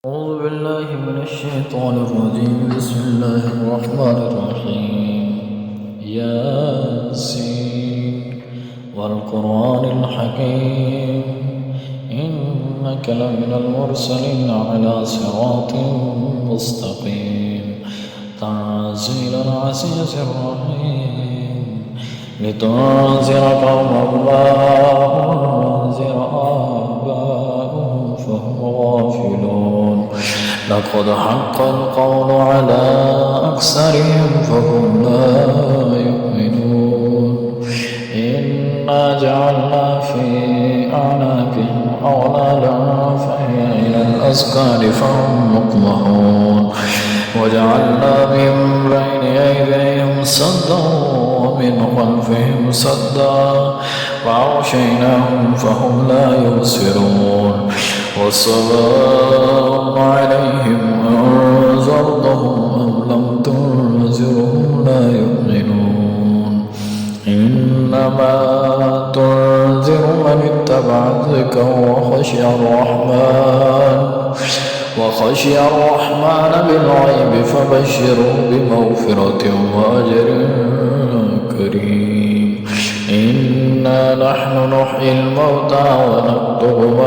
أعوذ بالله من الشيطان الرجيم. بسم الله الرحمن الرحيم. ياسين والقرآن الحكيم إنك لمن المرسلين على صراط مستقيم تنزيل العزيز الرحيم لتنذر قوما ما أنذر آباؤهم فهم غافلون لقد حق القول على أكثرهم فهم لا يؤمنون إنا جعلنا في أعناقهم أغلالا فهي إلى الأذقان فهم مقمحون وجعلنا من بين أيديهم سدا ومن خلفهم سدا وأغشيناهم فهم لا يبصرون والسلام عليهم أنذرتهم أم لم تنذرهم لا يؤمنون إنما تنذر من اتبع الذكر وخشي الرحمن بالغيب فبشره بمغفرة وأجر كريم إنا نحن نحيي الموتى ونكتب ما